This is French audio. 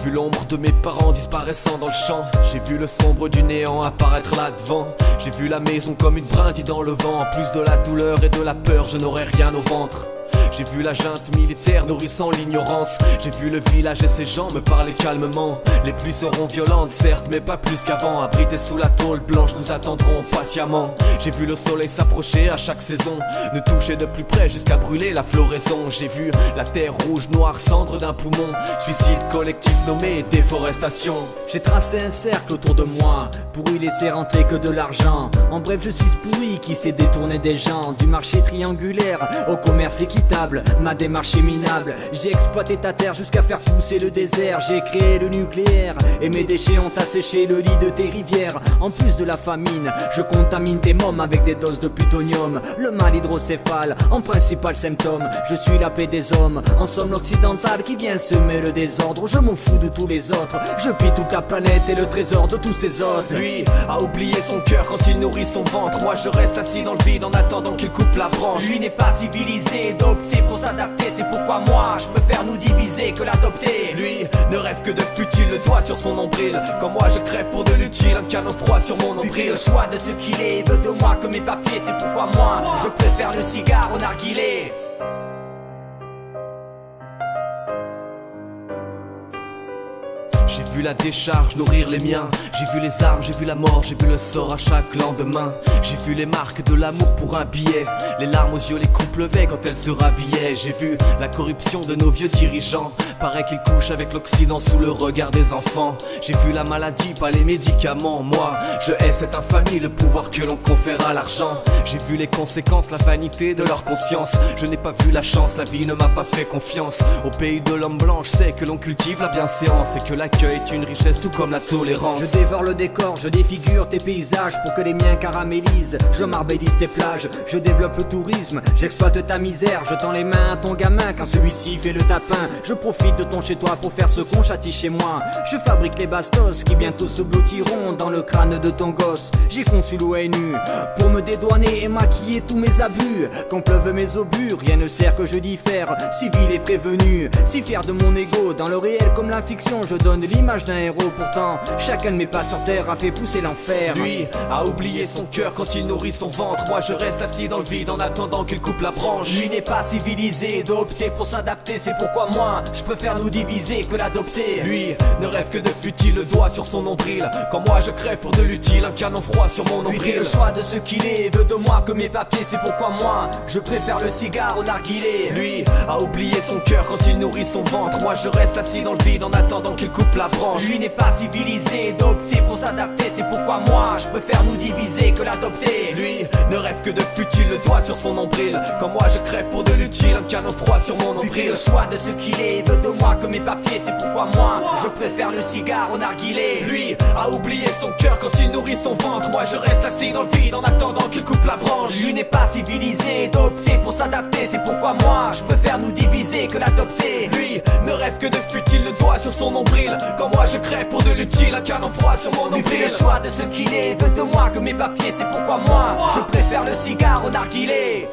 vu l'ombre de mes parents disparaissant dans le champ. J'ai vu le sombre du néant apparaître là devant. J'ai vu la maison comme une brindille dans le vent. En plus de la douleur et de la peur, je n'aurais rien au ventre. J'ai vu la junte militaire nourrissant l'ignorance. J'ai vu le village et ses gens me parler calmement. Les pluies seront violentes certes mais pas plus qu'avant. Abrités sous la tôle blanche nous attendrons patiemment. J'ai vu le soleil s'approcher à chaque saison, nous toucher de plus près jusqu'à brûler la floraison. J'ai vu la terre rouge, noire, cendre d'un poumon. Suicide collectif nommé déforestation. J'ai tracé un cercle autour de moi pour y laisser rentrer que de l'argent. En bref je suis ce pourri qui s'est détourné des gens. Du marché triangulaire au commerce équitable, ma démarche est minable. J'ai exploité ta terre jusqu'à faire pousser le désert. J'ai créé le nucléaire et mes déchets ont asséché le lit de tes rivières. En plus de la famine, je contamine tes mômes avec des doses de plutonium. Le mal hydrocéphale, en principal symptôme, je suis la paix des hommes. En somme l'occidental qui vient semer le désordre. Je m'en fous de tous les autres, je pille toute la planète et le trésor de tous ses hôtes. Lui a oublié son cœur quand il nourrit son ventre. Moi je reste assis dans le vide en attendant qu'il coupe la branche. Lui n'est pas civilisé, d'opter pour s'adapter. C'est pourquoi moi je préfère nous diviser que l'adopter. Lui ne rêve que de futile, le doigt sur son nombril. Comme moi je crève pour de l'utile, un canon froid sur mon Lui fait nombril. le choix de ce qu'il est, veut de moi que mes papiers. C'est pourquoi moi je préfère le cigare au narguilé. J'ai vu la décharge nourrir les miens. J'ai vu les armes, j'ai vu la mort, j'ai vu le sort à chaque lendemain. J'ai vu les marques de l'amour pour un billet. Les larmes aux yeux, les coupes levées quand elles se rhabillaient. J'ai vu la corruption de nos vieux dirigeants. Paraît qu'ils couchent avec l'Occident sous le regard des enfants. J'ai vu la maladie, pas les médicaments. Moi, je hais cette infamie, le pouvoir que l'on confère à l'argent. J'ai vu les conséquences, la vanité de leur conscience. Je n'ai pas vu la chance, la vie ne m'a pas fait confiance. Au pays de l'homme blanc, je sais que l'on cultive la bienséance et que l'accueil est une richesse tout comme la tolérance. Je dévore le décor, je défigure tes paysages pour que les miens caramélisent. Je marbellise tes plages, je développe le tourisme, j'exploite ta misère. Je tends les mains à ton gamin quand celui-ci fait le tapin. Je profite de ton chez toi pour faire ce qu'on châtie chez moi. Je fabrique les bastos qui bientôt se blottiront dans le crâne de ton gosse. J'ai conçu l'ONU pour me dédouaner et maquiller tous mes abus. Quand pleuvent mes obus, rien ne sert que je diffère. Civil et prévenu, si fier de mon ego. Dans le réel comme la fiction, je donne l'image d'un héros. Pourtant, chacun de mes pas sur terre a fait pousser l'enfer. Lui a oublié son cœur quand il nourrit son ventre. Moi je reste assis dans le vide en attendant qu'il coupe la branche. Lui n'est pas civilisé, d'opter pour s'adapter. C'est pourquoi moi, je préfère nous diviser que l'adopter. Lui ne rêve que de futile, le doigt sur son nombril. Quand moi je crève pour de l'utile, un canon froid sur mon Lui fait nombril. le choix de ce qu'il est, veut de moi que mes papiers. C'est pourquoi moi, je préfère le cigare au narguilé. Lui a oublié son cœur quand il nourrit son ventre. Moi je reste assis dans le vide en attendant qu'il coupe la branche. Lui n'est pas civilisé, d'opter pour s'adapter. C'est pourquoi moi, je préfère nous diviser que l'adopter. Lui ne rêve que de futile, le doigt sur son nombril. Quand moi je crève pour de l'utile, un canon froid sur mon Lui fait nombril. le choix de ce qu'il est, veut de moi que mes papiers. C'est pourquoi moi, je préfère le cigare au narguilé. Lui a oublié son cœur quand il nourrit son ventre. Moi je reste assis dans le vide en attendant qu'il coupe la branche. Lui n'est pas civilisé, d'opter pour s'adapter. C'est pourquoi moi, je préfère nous diviser que l'adopter. Lui ne rêve que de futile, le doigt sur son nombril. Quand moi je crève pour de l'utile, un canon froid sur mon Lui fait nombril. le choix de ce qu'il est, veut de moi que mes papiers. C'est pourquoi moi, je préfère le cigare au narguilé.